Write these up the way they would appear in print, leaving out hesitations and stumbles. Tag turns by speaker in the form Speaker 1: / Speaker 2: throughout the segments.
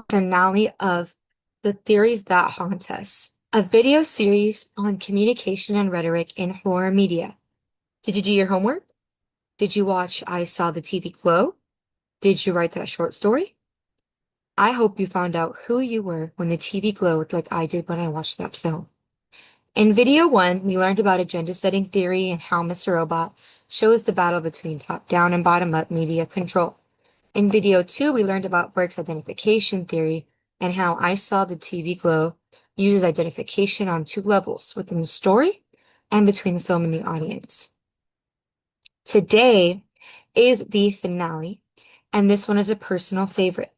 Speaker 1: finale of The Theories That Haunt Us, a video series on communication and rhetoric in horror media. Did you do your homework? Did you watch I Saw the TV Glow? Did you write that short story? I hope you found out who you were when the TV glowed like I did when I watched that film. In video one, we learned about agenda setting theory and how Mr. Robot shows the battle between top down and bottom up media control. In video two, we learned about Burke's identification theory and how I Saw the TV Glow uses identification on two levels, within the story and between the film and the audience. Today is the finale, and this one is a personal favorite.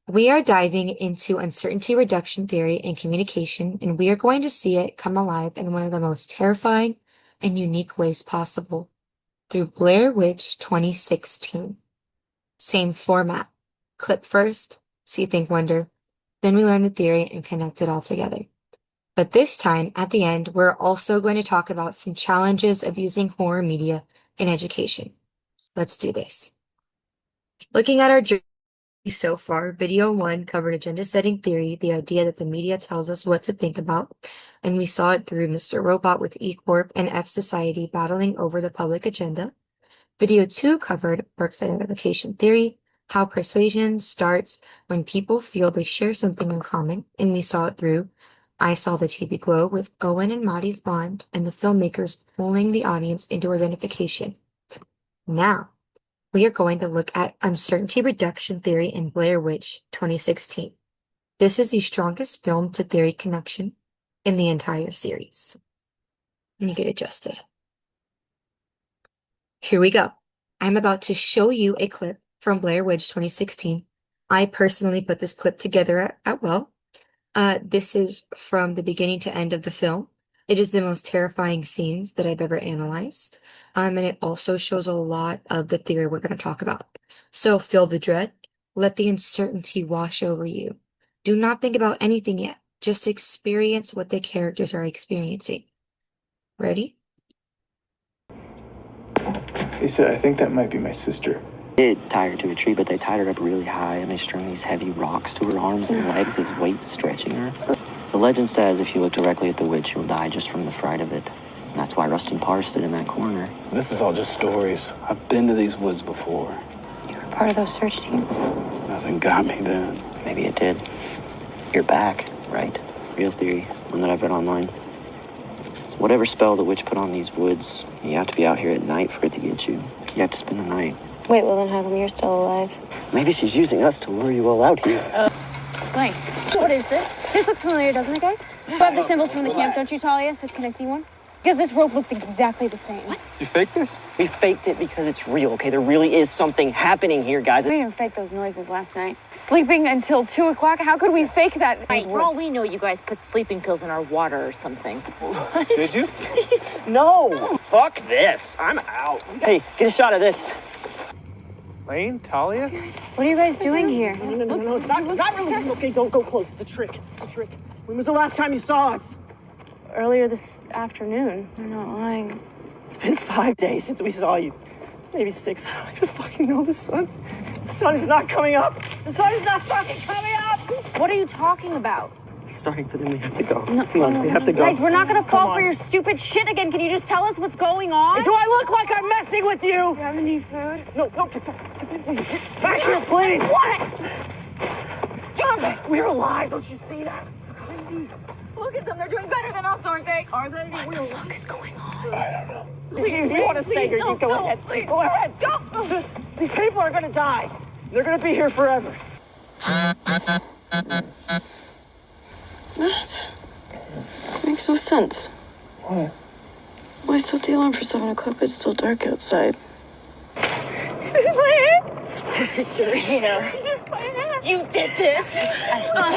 Speaker 1: We are diving into uncertainty reduction theory and communication, and we are going to see it come alive in one of the most terrifying and unique ways possible through Blair Witch 2016. Same format. Clip first, see, think, wonder. Then we learn the theory and connect it all together. But this time, at the end, we're also going to talk about some challenges of using horror media in education. Let's do this. Looking at our journey so far, video one covered agenda setting theory, the idea that the media tells us what to think about, and we saw it through Mr. Robot with E Corp and F Society battling over the public agenda. Video two covered Burke's identification theory, how persuasion starts when people feel they share something in common, and we saw it through I Saw the TV Glow with Owen and Maddie's bond and the filmmakers pulling the audience into identification. Now, we are going to look at uncertainty reduction theory in Blair Witch 2016. This is the strongest film to theory connection in the entire series. Let me get adjusted. Here we go. I'm about to show you a clip from Blair Witch 2016. I personally put this clip together at Well. This is from the beginning to end of the film. It is the most terrifying scenes that I've ever analyzed. And it also shows a lot of the theory we're going to talk about. So feel the dread. Let the uncertainty wash over you. Do not think about anything yet. Just experience what the characters are experiencing. Ready?
Speaker 2: Lisa, I think that might be my sister.
Speaker 3: They did tie her to a tree, but they tied her up really high and they strung these heavy rocks to her arms and legs as weights stretching her. The legend says if you look directly at the witch, you'll die just from the fright of it. And that's why Rustin Parr stood in that corner.
Speaker 2: This is all just stories. I've been to these woods before.
Speaker 4: You were part of those search teams.
Speaker 2: Nothing got me then.
Speaker 3: Maybe it did. You're back, right? Real theory, one that I've read online. So whatever spell the witch put on these woods, you have to be out here at night for it to get you. You have to spend the night.
Speaker 4: Wait, well then how come you're still alive?
Speaker 3: Maybe she's using us to lure you all out here.
Speaker 5: Wait, what is this? This looks familiar, doesn't it, guys? You have the symbols from the camp, don't you, Talia? So can I see one? Because this rope looks exactly the same. What?
Speaker 2: You faked this?
Speaker 3: We faked it because it's real, okay? There really is something happening here, guys.
Speaker 5: We didn't fake those noises last night. Sleeping until 2 o'clock? How could we fake that?
Speaker 6: Right, for all we know, you guys put sleeping pills in our water or something.
Speaker 3: What?
Speaker 2: Did you?
Speaker 3: No! Fuck this! I'm out. Hey, get a shot of this.
Speaker 2: Lane? Talia?
Speaker 5: What are you guys doing here?
Speaker 3: No, it's not really. Okay, don't go close. It's a trick. It's a trick. When was the last time you saw us?
Speaker 5: Earlier this afternoon. You're not lying.
Speaker 3: It's been 5 days since we saw you. Maybe 6. I don't even fucking know. The sun is not coming up. The sun is not fucking coming up.
Speaker 5: What are you talking about?
Speaker 3: It's starting to, then we have to go.
Speaker 5: No,
Speaker 3: Come on, we have to go.
Speaker 5: Guys, we're not gonna fall
Speaker 3: on.
Speaker 5: for your stupid shit again. Can you just tell us what's going on?
Speaker 3: Do I look like I'm messing with you?
Speaker 5: Do you have any food?
Speaker 3: No, get back here, please.
Speaker 5: What?
Speaker 3: John, we're alive. Don't you see that?
Speaker 5: Look at them. They're doing better than us, aren't they?
Speaker 3: Are they?
Speaker 5: What the fuck is going on?
Speaker 2: I don't know.
Speaker 3: If you want to stay here, you go ahead.
Speaker 5: Please.
Speaker 3: Go ahead. Don't. These people are going to die. They're going to be here forever.
Speaker 4: What? Makes no sense.
Speaker 2: What?
Speaker 4: Why set the alarm for 7 o'clock, but it's still dark outside?
Speaker 6: This is your hair. You did this. No,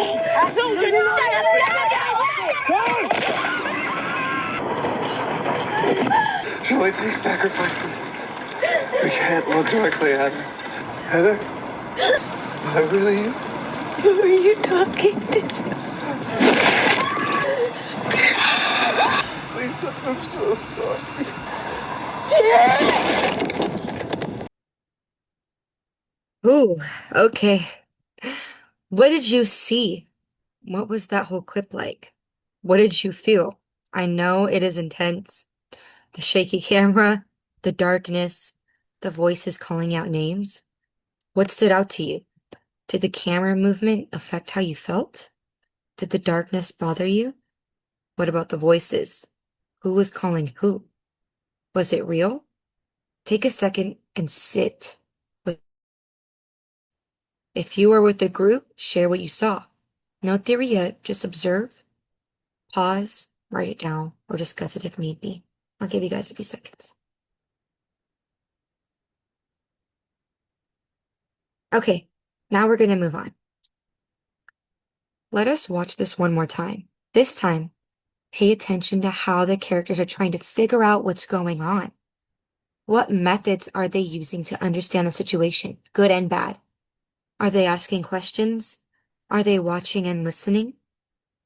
Speaker 6: just shut up.
Speaker 2: Julie, take sacrifices. We can't look directly at her. Heather? Is that really you?
Speaker 4: Who are you talking to?
Speaker 2: Lisa, I'm so sorry.
Speaker 1: Ooh, okay. What did you see? What was that whole clip like? What did you feel? I know it is intense. The shaky camera, the darkness, the voices calling out names. What stood out to you? Did the camera movement affect how you felt? Did the darkness bother you? What about the voices? Who was calling who? Was it real? Take a second and sit with. If you were with the group, share what you saw. No theory yet, just observe, pause, write it down, or discuss it if need be. I'll give you guys a few seconds. Okay, now we're going to move on. Let us watch this one more time. This time, pay attention to how the characters are trying to figure out what's going on. What methods are they using to understand the situation, good and bad? Are they asking questions? Are they watching and listening?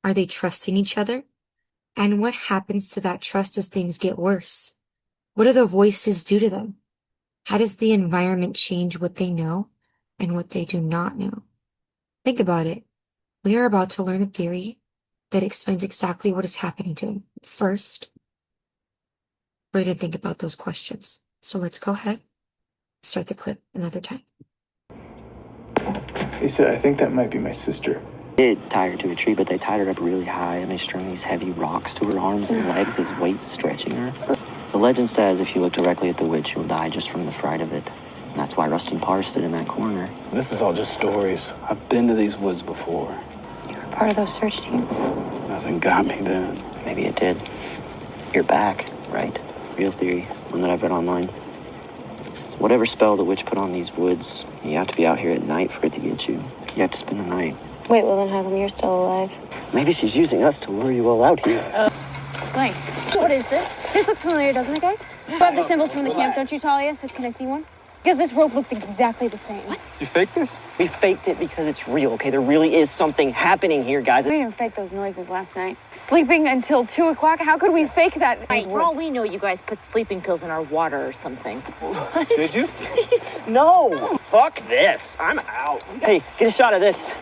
Speaker 1: Are they trusting each other? And what happens to that trust as things get worse? What do the voices do to them? How does the environment change what they know and what they do not know? Think about it. We are about to learn a theory that explains exactly what is happening to them. First, we're going to think about those questions. So let's go ahead, start the clip another time.
Speaker 2: He said, I think that might be my sister.
Speaker 3: Did tie her to a tree, but they tied her up really high and they strung these heavy rocks to her arms and legs as weights stretching her. The legend says if you look directly at the witch, you'll die just from the fright of it. And that's why Rustin Parr stood in that corner.
Speaker 7: This is all just stories. I've been to these woods before.
Speaker 4: You were part of those search teams.
Speaker 7: Nothing got me then.
Speaker 3: Maybe it did. You're back, right? Real theory, one that I've read online. So whatever spell the witch put on these woods, you have to be out here at night for it to get you. You have to spend the night.
Speaker 4: Wait, well then how come you're still alive?
Speaker 3: Maybe she's using us to lure you all out here.
Speaker 5: Like, what is this? This looks familiar, doesn't it, guys? We have the symbols from the camp, don't you, Talia? So can I see one? Because this rope looks exactly the same. What?
Speaker 2: You faked this?
Speaker 3: We faked it because it's real, okay? There really is something happening here, guys.
Speaker 5: We didn't fake those noises last night. Sleeping until 2 o'clock? How could we fake that?
Speaker 6: Right, for all we know, you guys put sleeping pills in our water or something.
Speaker 2: Did you?
Speaker 3: No! Fuck this. I'm out. Hey, get a shot of this.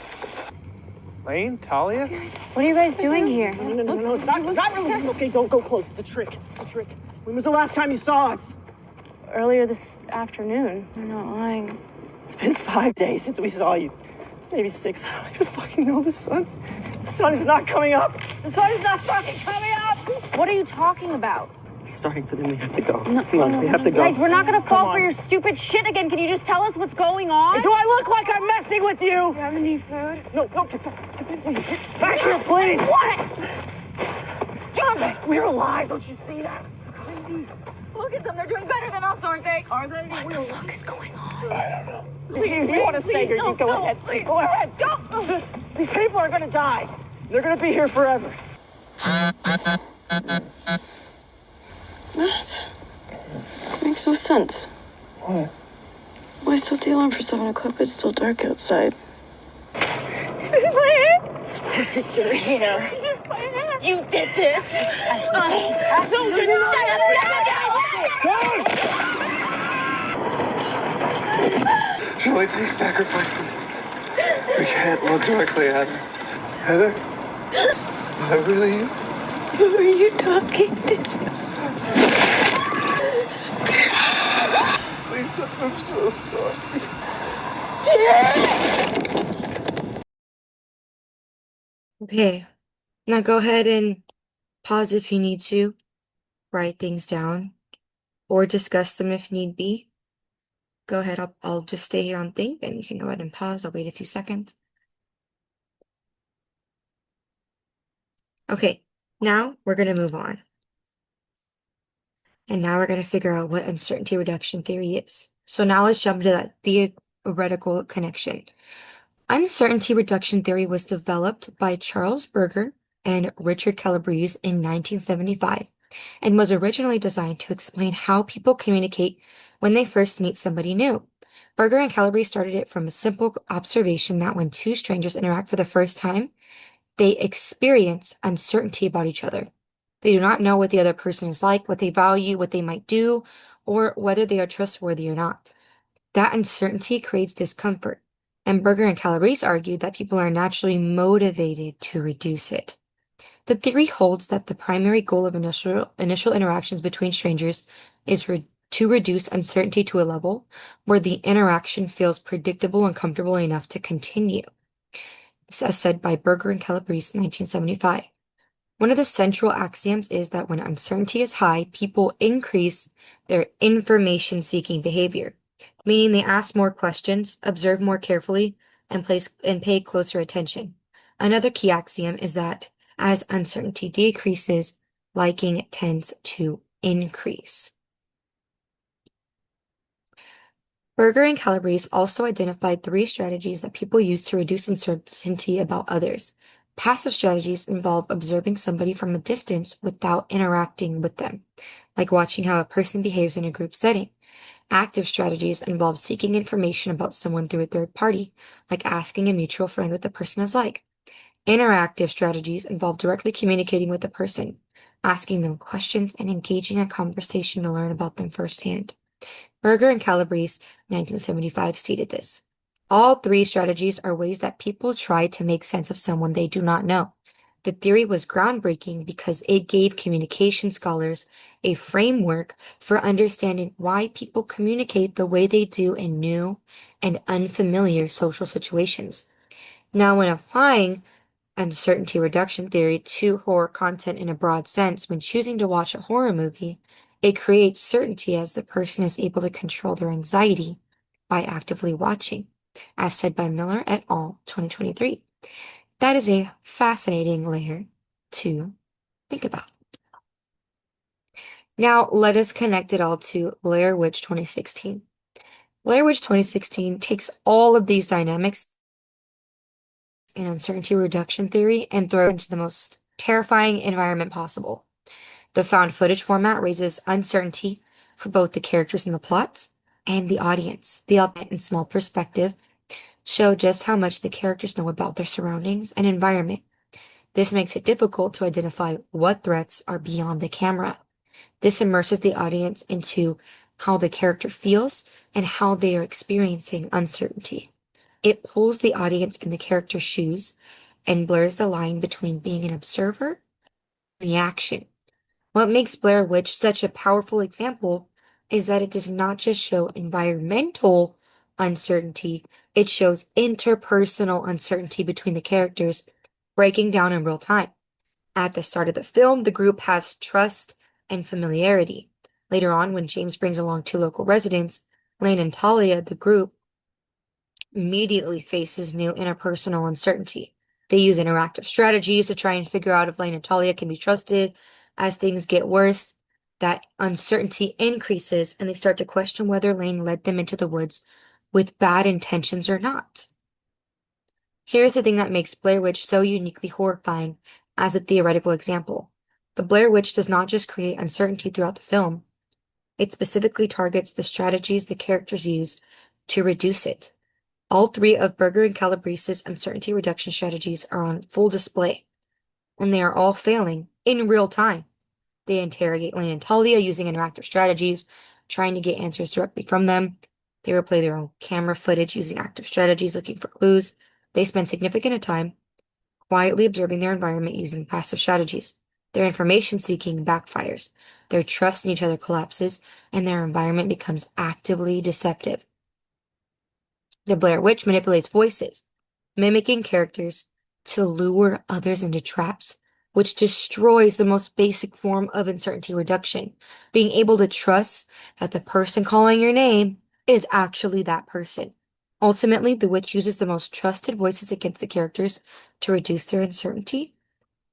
Speaker 2: Lane? Talia?
Speaker 5: What are you guys doing here?
Speaker 3: No, it's not really. Okay, don't go close. It's a trick. It's a trick. When was the last time you saw us?
Speaker 5: Earlier this afternoon. I'm not lying.
Speaker 3: It's been 5 days since we saw you. Maybe 6. I don't even fucking know. The sun is not coming up. The sun is not fucking coming up.
Speaker 5: What are you talking about?
Speaker 3: It's starting for them. We have to go.
Speaker 5: No,
Speaker 3: Come on, we have to go.
Speaker 5: Guys, we're not gonna fall
Speaker 3: Come
Speaker 5: for
Speaker 3: on.
Speaker 5: your stupid shit again. Can you just tell us what's going on?
Speaker 3: Do I look like I'm messing with you?
Speaker 5: You have any food?
Speaker 3: No, get back here, please.
Speaker 5: What?
Speaker 3: John, we're alive. Don't you see that? Crazy.
Speaker 5: Look at them. They're doing better than us, aren't they?
Speaker 3: Are they?
Speaker 5: What the fuck is going on?
Speaker 2: I don't know.
Speaker 3: If you want to stay here, you go ahead.
Speaker 5: Please.
Speaker 3: Go ahead. Don't. These people are going to die. They're going to be here forever.
Speaker 4: What? Makes no sense.
Speaker 2: What?
Speaker 4: Why still dealing for 7 o'clock? It's still dark outside.
Speaker 6: Sister, you did this. Don't just shut up.
Speaker 2: She only takes sacrifices. We can't look directly at her. Heather? Is that really you?
Speaker 4: Who are you talking to?
Speaker 2: Lisa, I'm so sorry.
Speaker 1: Okay, now go ahead and pause if you need to, write things down, or discuss them if need be. Go ahead, I'll just stay here on think, and you can go ahead and pause. I'll wait a few seconds. Okay, now we're going to move on. And now we're going to figure out what uncertainty reduction theory is. So now let's jump into that theoretical connection. Uncertainty reduction theory was developed by Charles Berger and Richard Calabrese in 1975 and was originally designed to explain how people communicate when they first meet somebody new. Berger and Calabrese started it from a simple observation that when two strangers interact for the first time, they experience uncertainty about each other. They do not know what the other person is like, what they value, what they might do, or whether they are trustworthy or not. That uncertainty creates discomfort. And Berger and Calabrese argued that people are naturally motivated to reduce it. The theory holds that the primary goal of initial interactions between strangers is to reduce uncertainty to a level where the interaction feels predictable and comfortable enough to continue, as said by Berger and Calabrese in 1975. One of the central axioms is that when uncertainty is high, people increase their information-seeking behavior, meaning they ask more questions, observe more carefully, and pay closer attention. Another key axiom is that as uncertainty decreases, liking tends to increase. Berger and Calabrese also identified 3 strategies that people use to reduce uncertainty about others. Passive strategies involve observing somebody from a distance without interacting with them, like watching how a person behaves in a group setting. Active strategies involve seeking information about someone through a third party, like asking a mutual friend what the person is like. Interactive strategies involve directly communicating with the person, asking them questions, and engaging in conversation to learn about them firsthand. Berger and Calabrese, 1975, stated this. All 3 strategies are ways that people try to make sense of someone they do not know. The theory was groundbreaking because it gave communication scholars a framework for understanding why people communicate the way they do in new and unfamiliar social situations. Now, when applying uncertainty reduction theory to horror content in a broad sense, when choosing to watch a horror movie, it creates certainty as the person is able to control their anxiety by actively watching, as said by Miller et al., 2023. That is a fascinating layer to think about. Now, let us connect it all to Blair Witch 2016. Blair Witch 2016 takes all of these dynamics in uncertainty reduction theory and throws it into the most terrifying environment possible. The found footage format raises uncertainty for both the characters in the plot and the audience. The element and small perspective show just how much the characters know about their surroundings and environment. This makes it difficult to identify what threats are beyond the camera. This immerses the audience into how the character feels and how they are experiencing uncertainty. It pulls the audience in the character's shoes and blurs the line between being an observer and the action. What makes Blair Witch such a powerful example is that it does not just show environmental uncertainty, it shows interpersonal uncertainty between the characters breaking down in real time. At the start of the film, the group has trust and familiarity. Later on, when James brings along 2 local residents, Lane and Talia, the group immediately faces new interpersonal uncertainty. They use interactive strategies to try and figure out if Lane and Talia can be trusted. As things get worse, that uncertainty increases and they start to question whether Lane led them into the woods with bad intentions or not. Here's the thing that makes Blair Witch so uniquely horrifying as a theoretical example. The Blair Witch does not just create uncertainty throughout the film, it specifically targets the strategies the characters use to reduce it. All 3 of Berger and Calabrese's uncertainty reduction strategies are on full display, and they are all failing in real time. They interrogate Lane and Talia using interactive strategies, trying to get answers directly from them. They replay their own camera footage using active strategies, looking for clues. They spend significant time quietly observing their environment using passive strategies. Their information seeking backfires. Their trust in each other collapses, and their environment becomes actively deceptive. The Blair Witch manipulates voices, mimicking characters to lure others into traps, which destroys the most basic form of uncertainty reduction, being able to trust that the person calling your name is actually that person. Ultimately, the witch uses the most trusted voices against the characters to reduce their uncertainty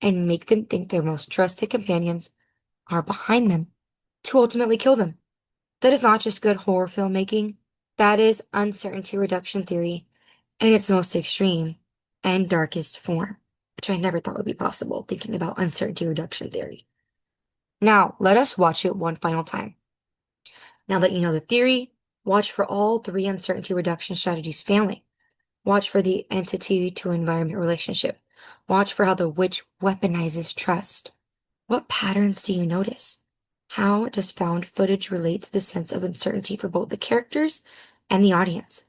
Speaker 1: and make them think their most trusted companions are behind them to ultimately kill them. That is not just good horror filmmaking, that is uncertainty reduction theory in its most extreme and darkest form, which I never thought would be possible thinking about uncertainty reduction theory. Now, let us watch it one final time. Now that you know the theory, watch for all 3 uncertainty reduction strategies failing. Watch for the entity to environment relationship. Watch for how the witch weaponizes trust. What patterns do you notice? How does found footage relate to the sense of uncertainty for both the characters and the audience?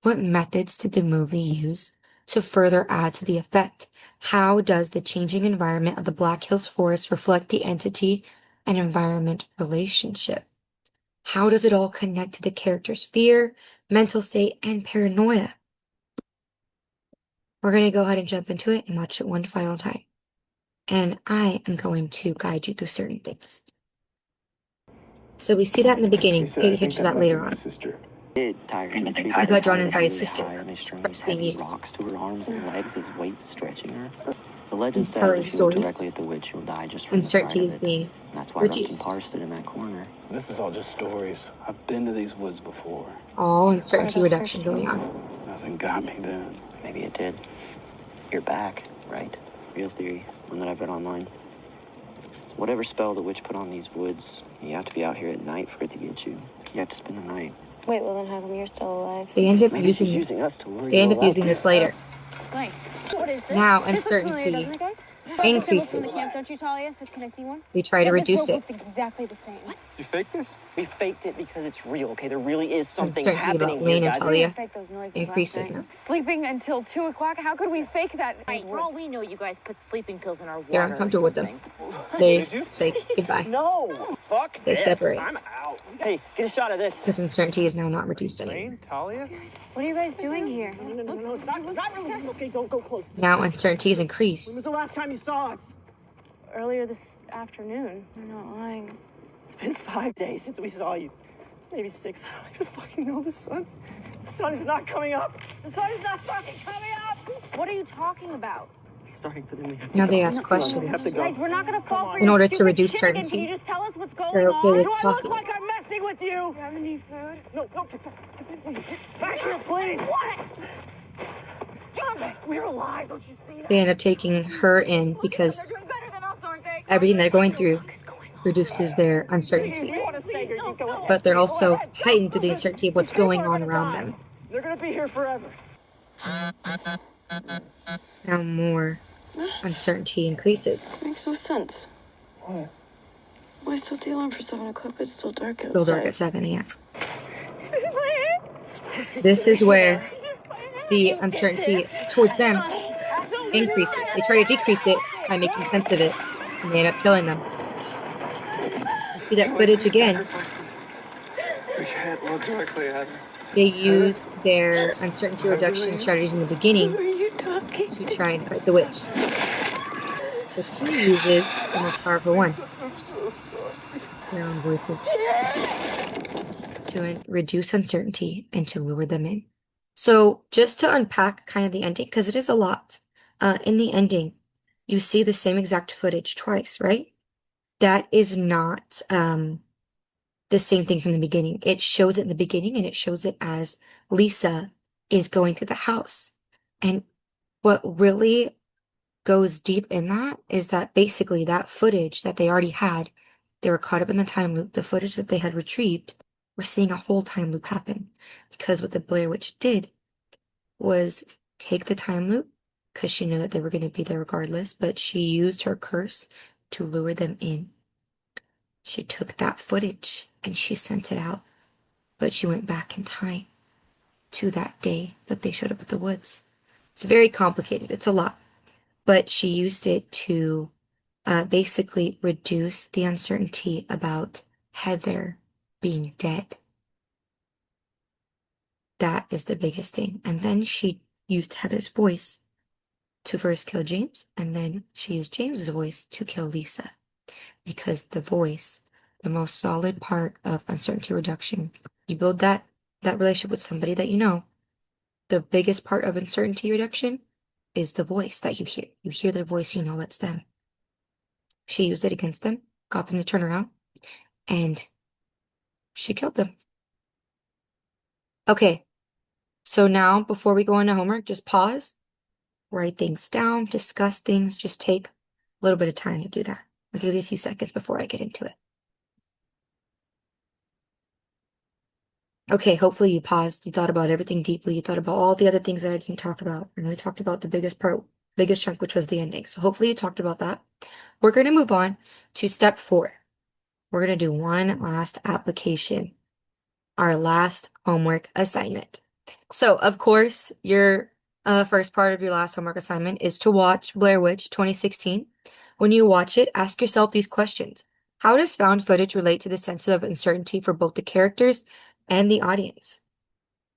Speaker 1: What methods did the movie use to further add to the effect? How does the changing environment of the Black Hills Forest reflect the entity and environment relationship? How does it all connect to the character's fear, mental state, and paranoia? We're going to go ahead and jump into it and watch it one final time. And I am going to guide you through certain things. So we see that in the beginning.
Speaker 2: Lisa,
Speaker 1: Pay
Speaker 2: I think
Speaker 1: attention to
Speaker 2: that
Speaker 1: that
Speaker 2: might be
Speaker 1: later
Speaker 2: my
Speaker 1: on.
Speaker 2: sister.
Speaker 3: Did tire in the tree,
Speaker 1: He got drawn in by his
Speaker 3: really
Speaker 1: sister.
Speaker 3: high, and they string these
Speaker 1: That's being
Speaker 3: heavy
Speaker 1: used.
Speaker 3: rocks to her arms and legs as weights stretching her. The legend
Speaker 1: He's
Speaker 3: says
Speaker 1: telling
Speaker 3: if you look
Speaker 1: stories.
Speaker 3: directly at the witch, you'll die just from the
Speaker 1: Uncertainty
Speaker 3: fright
Speaker 1: is
Speaker 3: of it.
Speaker 1: being
Speaker 3: And that's why Rustin
Speaker 1: reduced.
Speaker 3: Parr stood in that corner.
Speaker 7: This is all just stories. I've been to these woods before.
Speaker 1: All uncertainty reduction going on.
Speaker 7: Nothing got me then.
Speaker 3: Maybe it did. You're back, right? Real theory, one that I've read online. So whatever spell the witch put on these woods, you have to be out here at night for it to get you. You have to spend the night.
Speaker 4: Wait, well then how come you're still alive?
Speaker 1: They end up
Speaker 3: Maybe she's
Speaker 1: using
Speaker 3: using us to lure
Speaker 1: they
Speaker 3: you
Speaker 1: end
Speaker 3: all
Speaker 1: up
Speaker 3: out
Speaker 1: using
Speaker 3: there.
Speaker 1: this later.
Speaker 5: Like, what is this?
Speaker 1: Now
Speaker 5: This looks familiar,
Speaker 1: uncertainty
Speaker 5: doesn't it, guys? We have the symbols from the
Speaker 1: increases.
Speaker 5: camp, don't you, Talia? So can I see one?
Speaker 1: They try to
Speaker 5: Because
Speaker 1: reduce
Speaker 5: this rope
Speaker 1: it.
Speaker 5: looks exactly the same.
Speaker 2: You faked this?
Speaker 3: We faked it because it's real, okay? There really is something
Speaker 1: Uncertainty about
Speaker 3: happening
Speaker 1: Wayne
Speaker 3: here,
Speaker 1: and
Speaker 3: guys.
Speaker 5: We didn't
Speaker 1: Talia
Speaker 5: fake those noises
Speaker 1: increases
Speaker 5: last
Speaker 1: now.
Speaker 5: night. Sleeping until 2 o'clock? How could we fake that?
Speaker 6: Right, for all we know, you guys put sleeping pills in our water.
Speaker 1: They're
Speaker 6: or
Speaker 1: uncomfortable with them.
Speaker 6: something.
Speaker 1: They
Speaker 2: Did you?
Speaker 1: say goodbye.
Speaker 3: No! Fuck
Speaker 1: They
Speaker 3: this!
Speaker 1: separate.
Speaker 3: I'm out. Hey, get a shot of this.
Speaker 1: Because uncertainty is now not reduced anymore.
Speaker 2: Wayne? Talia?
Speaker 5: What are you guys doing here?
Speaker 3: No, it's not really. Okay, don't go close.
Speaker 1: Now uncertainty is
Speaker 3: When was
Speaker 1: increased.
Speaker 3: the last time you saw us?
Speaker 5: Earlier this afternoon. I'm not lying.
Speaker 3: It's been 5 days since we saw you. Maybe 6. I don't even fucking know. The sun is not coming up.
Speaker 5: The sun's not fucking coming up! What are you talking about?
Speaker 3: It's starting to then we have to
Speaker 1: Now
Speaker 3: go.
Speaker 1: they ask
Speaker 3: We have
Speaker 1: questions
Speaker 3: to go.
Speaker 5: Guys, we're not gonna fall for
Speaker 1: in
Speaker 5: your
Speaker 1: order to
Speaker 5: stupid
Speaker 1: reduce
Speaker 5: shenanigans. Can
Speaker 1: certainty.
Speaker 5: you just tell us what's going
Speaker 1: They're okay
Speaker 5: on?
Speaker 1: with
Speaker 3: Do I look
Speaker 1: talking.
Speaker 3: like I'm messing with you?
Speaker 5: Do you have any food?
Speaker 3: No. Back here, please. What? John, we're alive. Don't you see that?
Speaker 1: They end up taking her in because
Speaker 5: They're doing better than us, aren't they?
Speaker 1: everything they're going through reduces their uncertainty.
Speaker 3: You want to stay here? You go ahead.
Speaker 1: But they're also heightened through the uncertainty of what's going on around them.
Speaker 3: They're gonna be here forever.
Speaker 1: Now more uncertainty increases.
Speaker 4: Makes no sense.
Speaker 2: What?
Speaker 4: Why still dealing for 7 o'clock? It's still dark outside.
Speaker 1: Still dark at 7 a.m. This is where the uncertainty towards them increases. They try to decrease it by making sense of it, and they end up killing them. You see that footage again.
Speaker 2: We can't look directly at her.
Speaker 1: They use their uncertainty reduction strategies in the beginning
Speaker 4: Who are you talking?
Speaker 1: to try and fight the witch. But she uses the most powerful one, their own voices, to reduce uncertainty and to lure them in. So just to unpack kind of the ending, because it is a lot, in the ending, you see the same exact footage twice, right? That is not the same thing from the beginning. It shows it in the beginning and it shows it as Lisa is going through the house. And what really goes deep in that is that basically that footage that they already had, they were caught up in the time loop. The footage that they had retrieved, we're seeing a whole time loop happen. Because what the Blair Witch did was take the time loop, because she knew that they were going to be there regardless, but she used her curse to lure them in. She took that footage and she sent it out, but she went back in time to that day that they showed up at the woods. It's very complicated. It's a lot, but she used it to basically reduce the uncertainty about Heather being dead. That is the biggest thing. And then she used Heather's voice to first kill James, and then she used James's voice to kill Lisa. Because the voice, the most solid part of uncertainty reduction, you build that relationship with somebody that you know. The biggest part of uncertainty reduction is the voice that you hear. You hear their voice, you know that's them. She used it against them, got them to turn around, and she killed them. Okay, so now before we go into homework, just pause, write things down, discuss things, just take a little bit of time to do that. I'll give you a few seconds before I get into it. Okay, hopefully you paused, you thought about everything deeply, you thought about all the other things that I didn't talk about. And we talked about the biggest chunk, which was the ending. So hopefully you talked about that. We're going to move on to step 4. We're going to do one last application, our last homework assignment. So, of course, your first part of your last homework assignment is to watch Blair Witch 2016. When you watch it, ask yourself these questions. How does found footage relate to the sense of uncertainty for both the characters and the audience?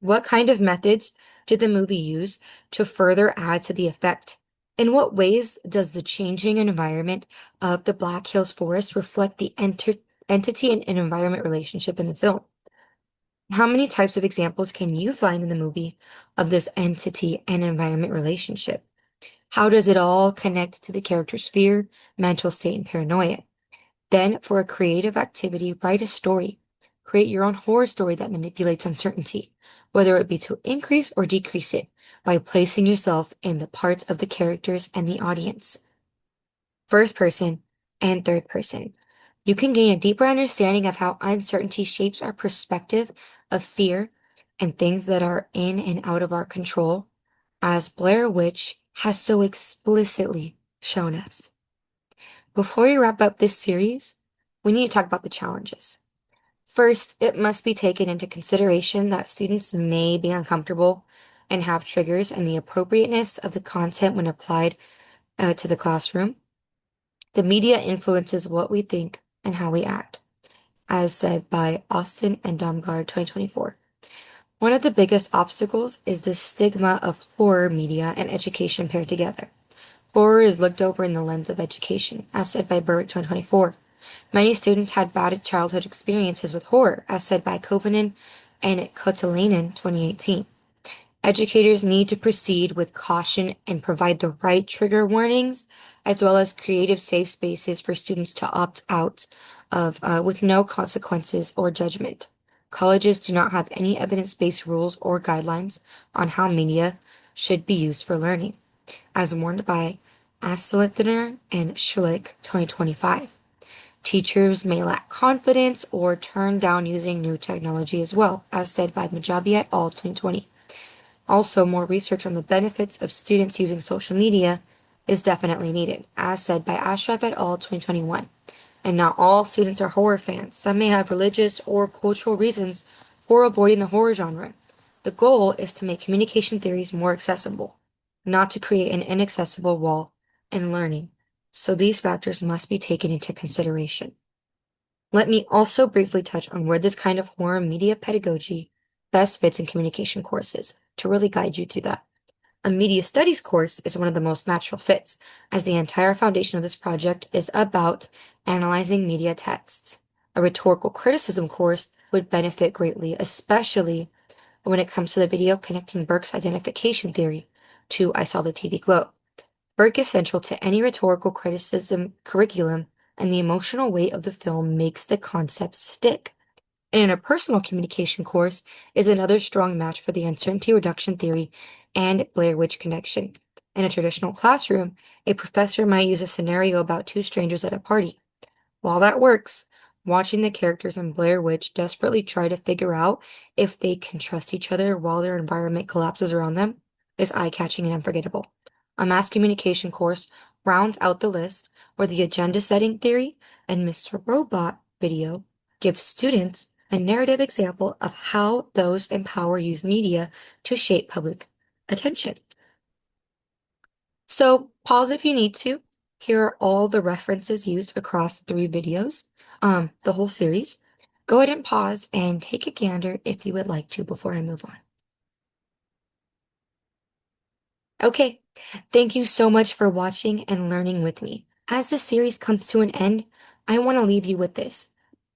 Speaker 1: What kind of methods did the movie use to further add to the effect? In what ways does the changing environment of the Black Hills Forest reflect the entity and environment relationship in the film? How many types of examples can you find in the movie of this entity and environment relationship? How does it all connect to the character's fear, mental state, and paranoia? Then, for a creative activity, write a story. Create your own horror story that manipulates uncertainty, whether it be to increase or decrease it, by placing yourself in the parts of the characters and the audience. First person and third person. You can gain a deeper understanding of how uncertainty shapes our perspective of fear and things that are in and out of our control, as Blair Witch has so explicitly shown us. Before we wrap up this series, we need to talk about the challenges. First, it must be taken into consideration that students may be uncomfortable and have triggers, and the appropriateness of the content when applied to the classroom. The media influences what we think and how we act, as said by Austin and Domgard 2024. One of the biggest obstacles is the stigma of horror media and education paired together. Horror is looked over in the lens of education, as said by Berwick 2024. Many students had bad childhood experiences with horror, as said by Kovanen and Kotalainen 2018. Educators need to proceed with caution and provide the right trigger warnings, as well as creative safe spaces for students to opt out of with no consequences or judgment. Colleges do not have any evidence-based rules or guidelines on how media should be used for learning, as warned by Aslithner and Schlick 2025. Teachers may lack confidence or turn down using new technology as well, as said by Majabi et al. 2020. Also, more research on the benefits of students using social media is definitely needed, as said by Ashraf et al. 2021. And not all students are horror fans. Some may have religious or cultural reasons for avoiding the horror genre. The goal is to make communication theories more accessible, not to create an inaccessible wall in learning. So these factors must be taken into consideration. Let me also briefly touch on where this kind of horror media pedagogy best fits in communication courses to really guide you through that. A media studies course is one of the most natural fits, as the entire foundation of this project is about analyzing media texts. A rhetorical criticism course would benefit greatly, especially when it comes to the video connecting Burke's identification theory to I Saw the TV Glow. Burke is central to any rhetorical criticism curriculum, and the emotional weight of the film makes the concept stick. And a personal communication course is another strong match for the uncertainty reduction theory and Blair Witch connection. In a traditional classroom, a professor might use a scenario about two strangers at a party. While that works, watching the characters in Blair Witch desperately try to figure out if they can trust each other while their environment collapses around them is eye-catching and unforgettable. A mass communication course rounds out the list, where the agenda setting theory and Mr. Robot video give students a narrative example of how those in power use media to shape public attention. So pause if you need to. Here are all the references used across the three videos, the whole series. Go ahead and pause and take a gander if you would like to before I move on. Okay, thank you so much for watching and learning with me. As the series comes to an end, I want to leave you with this.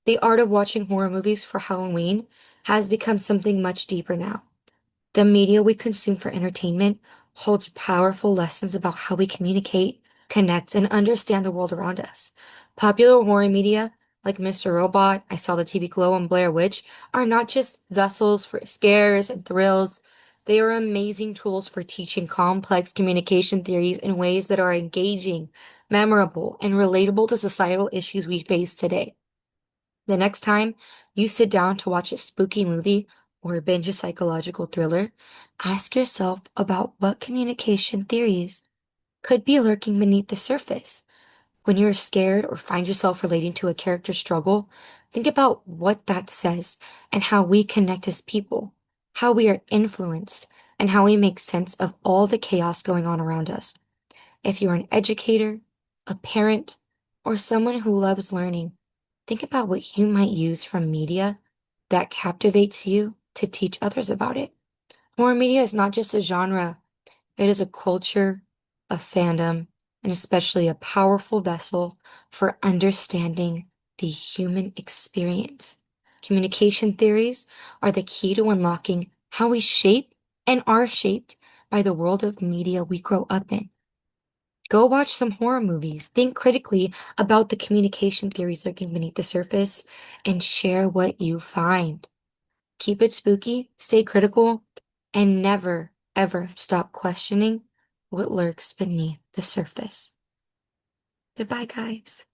Speaker 1: The art of watching horror movies for Halloween has become something much deeper now. The media we consume for entertainment holds powerful lessons about how we communicate, connect, and understand the world around us. Popular horror media, like Mr. Robot, I Saw the TV Glow, and Blair Witch, are not just vessels for scares and thrills. They are amazing tools for teaching complex communication theories in ways that are engaging, memorable, and relatable to societal issues we face today. The next time you sit down to watch a spooky movie or binge a psychological thriller, ask yourself about what communication theories could be lurking beneath the surface. When you're scared or find yourself relating to a character's struggle, think about what that says and how we connect as people. how we are influenced, and how we make sense of all the chaos going on around us. If you're an educator, a parent, or someone who loves learning, think about what you might use from media that captivates you to teach others about it. Horror media is not just a genre, it is a culture, a fandom, and especially a powerful vessel for understanding the human experience. Communication theories are the key to unlocking how we shape and are shaped by the world of media we grow up in. Go watch some horror movies, think critically about the communication theories lurking beneath the surface, and share what you find. Keep it spooky, stay critical, and never, ever stop questioning what lurks beneath the surface. Goodbye, guys.